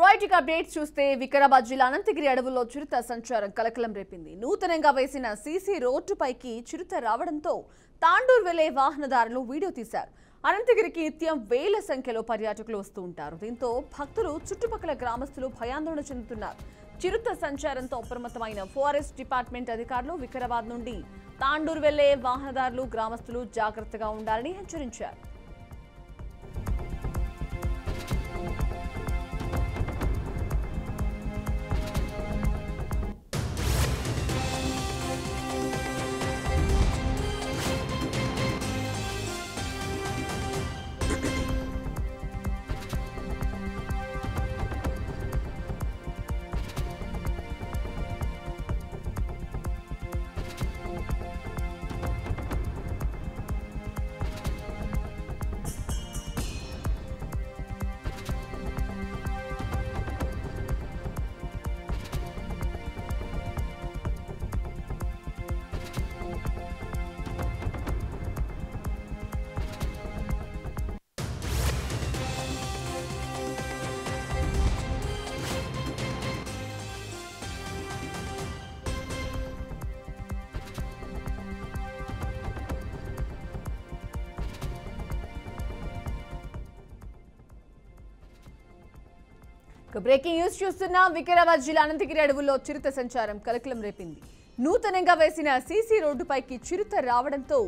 Right ఇక updates చూస్తే వికారాబాద్ జిల్లా అనంతగిరి అడవుల్లో చిరుత సంచారం కలకలం రేపింది. నూతనంగా వేసిన సీసీ రోడ్డుపైకి చిరుత రావడంతో తాండూరు వెళ్లే వాహనదారులు వీడియో తీశారు. అనంతగిరికి నిత్యం వేల సంఖ్యలో పర్యాటకులు వస్తూ ఉంటారు. దీంతో భక్తులు, చుట్టుపక్కల గ్రామస్తులు భయాందోళన చెందుతున్నారు. చిరుత సంచారంతో అప్రమత్తమైన ఫారెస్ట్ డిపార్ట్మెంట్ అధికారులు వికారాబాద్ నుండి తాండూరు వెళ్లే వాహనదారులు, గ్రామస్తులు జాగ్రత్తగా ఉండాలని హెచ్చరించారు. బ్రేకింగ్ న్యూస్ చూస్తున్నా. వికారాబాద్ జిల్లా అనంతగిరి అడవుల్లో చిరుత సంచారం కలకలం రేపింది. నూతనంగా వేసిన సీసీ రోడ్డుపైకి చిరుత రావడంతో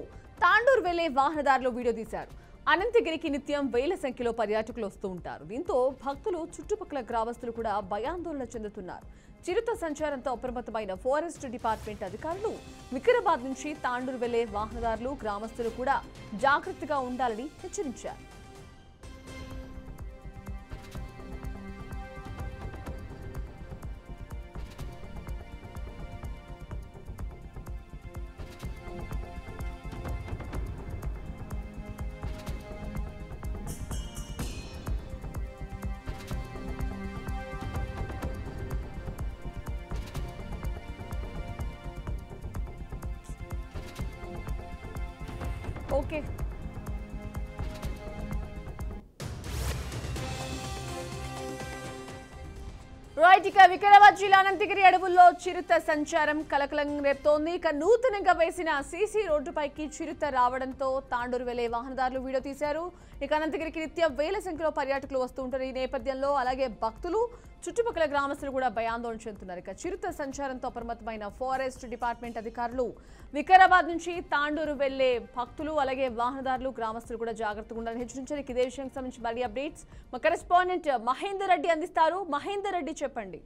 తాండూరు వెళ్లే వాహనదారులు వీడియో తీశారు. అనంతగిరికి నిత్యం వేల సంఖ్యలో పర్యాటకులు వస్తూ ఉంటారు. దీంతో భక్తులు, చుట్టుపక్కల గ్రామస్తులు కూడా భయాందోళన చెందుతున్నారు. చిరుత సంచారంతో అప్రమత్తమైన ఫారెస్ట్ డిపార్ట్మెంట్ అధికారులు వికారాబాద్ నుంచి తాండూరు వెళ్లే వాహనదారులు, గ్రామస్తులు కూడా జాగ్రత్తగా ఉండాలని హెచ్చరించారు. ఓకే, రైట్ ఇక వికారాబాద్ జిల్లా అనంతగిరి అడవుల్లో చిరుత సంచారం కలకలం రేపుతోంది. ఇక నూతనంగా వేసిన సీసీ రోడ్డుపైకి చిరుత రావడంతో తాండూరు వెళ్లే వాహనదారులు వీడియో తీశారు. ఇక అనంతగిరికి నిత్యం వేల సంఖ్యలో పర్యాటకులు వస్తూ ఉంటారు. ఈ నేపథ్యంలో అలాగే భక్తులు, చుట్టుపక్కల గ్రామస్తులు కూడా భయాందోళన చెందుతున్నారు. ఇక చిరుత సంచారంతో అప్రమత్తమైన ఫారెస్ట్ డిపార్ట్మెంట్ అధికారులు వికారాబాద్ నుంచి తాండూరు వెళ్లే భక్తులు, అలాగే వాహనదారులు, గ్రామస్తులు కూడా జాగ్రత్తగా ఉండాలని హెచ్చరించారు. ఇదే విషయానికి సంబంధించి మళ్ళీ అప్డేట్స్ మా కరెస్పాండెంట్ మహేందర్ రెడ్డి అందిస్తారు. మహేందర్ రెడ్డి, చెప్పండి.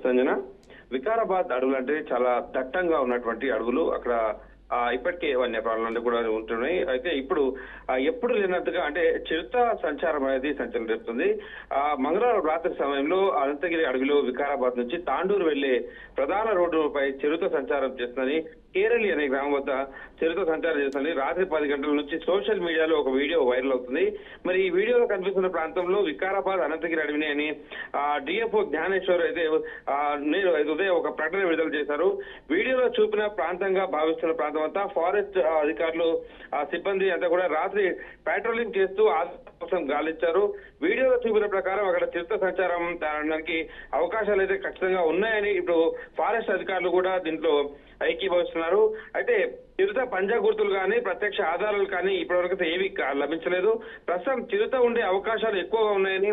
సంజన, వికారాబాద్ అడవులు అంటే చాలా దట్టంగా ఉన్నటువంటి అడవులు. అక్కడ ఇప్పటికే వన్యప్రాణులు కూడా ఉంటున్నాయి. అయితే ఇప్పుడు ఎప్పుడు లేనట్టుగా అంటే చిరుత సంచారం అనేది సంచలనం రేపుతుంది. మంగళవారం రాత్రి సమయంలో అనంతగిరి అడవిలో వికారాబాద్ నుంచి తాండూరు వెళ్లే ప్రధాన రోడ్డుపై చిరుత సంచారం చేస్తుందని, కేరళి అనే గ్రామం వద్ద చిరుత సంచారం చేస్తుందని రాత్రి 10 గంటల నుంచి సోషల్ మీడియాలో ఒక వీడియో వైరల్ అవుతుంది. మరి ఈ వీడియోలో కనిపిస్తున్న ప్రాంతంలో వికారాబాద్ అనంతగిరి అడవిని అని డిఎఫ్ఓ జ్ఞానేశ్వర్ అయితే ఉదయం ఒక ప్రకటన విడుదల చేశారు. వీడియోలో చూపిన ప్రాంతంగా భావిస్తున్న ప్రాంతం అంతా ఫారెస్ట్ అధికారులు, సిబ్బంది అంతా కూడా రాత్రి పెట్రోలింగ్ చేస్తూ కోసం గాలించారు. వీడియోలో చూపిన ప్రకారం అక్కడ చిరుత సంచారం దానికి అవకాశాలు అయితే ఖచ్చితంగా ఉన్నాయని ఇప్పుడు ఫారెస్ట్ అధికారులు కూడా దీంట్లో ఐక్యభవిస్తున్నారు. అయితే చిరుత పంజా గుర్తులు కానీ, ప్రత్యక్ష ఆధారాలు కానీ ఇప్పటివరకు ఏవి లభించలేదు. ప్రస్తుతం చిరుత ఉండే అవకాశాలు ఎక్కువగా ఉన్నాయని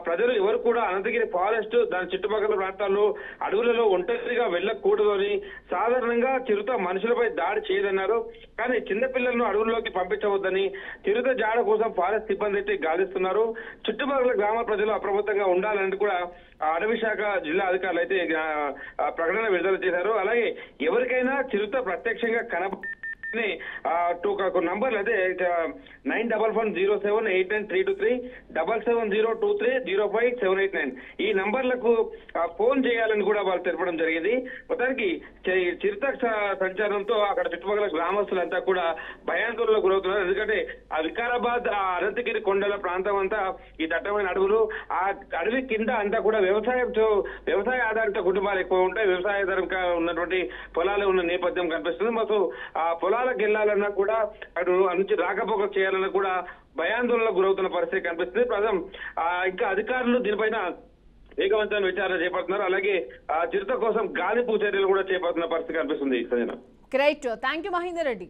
ప్రజలు ఎవరు కూడా అనంతగిరి ఫారెస్ట్, దాని చుట్టుపక్కల ప్రాంతాల్లో అడవులలో ఒంటరిగా వెళ్లకూడదు అని, సాధారణంగా చిరుత మనుషులపై దాడి చేయదన్నారు. కానీ చిన్నపిల్లలను అడవుల్లోకి పంపించవద్దని చిరుత జాడ కోసం ఫారెస్ట్ సిబ్బంది అయితే గాలిస్తున్నారు. చుట్టుపక్కల గ్రామ ప్రజలు అప్రమత్తంగా ఉండాలని కూడా అటవీ శాఖ జిల్లా అధికారులు అయితే ప్రకటన విడుదల చేశారు. అలాగే ఎవరికైనా చిరుత ప్రత్యక్షంగా నంబర్లు అయితే 9110789323 7702305789 ఈ నంబర్లకు ఫోన్ చేయాలని కూడా వాళ్ళు తెలపడం జరిగింది. మొత్తానికి చిరుత సంచారంతో అక్కడ చుట్టుపక్కల గ్రామస్తులంతా కూడా భయాందోళనకు గురవుతున్నారు. ఎందుకంటే ఆ వికారాబాద్, అనంతగిరి కొండల ప్రాంతం అంతా ఈ దట్టమైన అడవులు, ఆ అడవి కింద అంతా కూడా వ్యవసాయ ఆధారిత కుటుంబాలు ఎక్కువ ఉంటాయి. వ్యవసాయ ఆధారంగా ఉన్నటువంటి పొలాలు ఉన్న నేపథ్యం కనిపిస్తుంది. మాకు ఆ పొలాలు పొలాలకు వెళ్ళాలన్నా కూడా అటు నుంచి రాకపోక చేయాలన్నా కూడా భయాందోళనకు గురవుతున్న పరిస్థితి కనిపిస్తుంది. ప్రస్తుతం ఇంకా అధికారులు దీనిపైన వేగవంతమైన విచారణ చేపడుతున్నారు. అలాగే చిరుత కోసం గాలింపు చర్యలు కూడా చేపడుతున్న పరిస్థితి కనిపిస్తుంది. Sanjana. Great, thank you Mahender Reddy.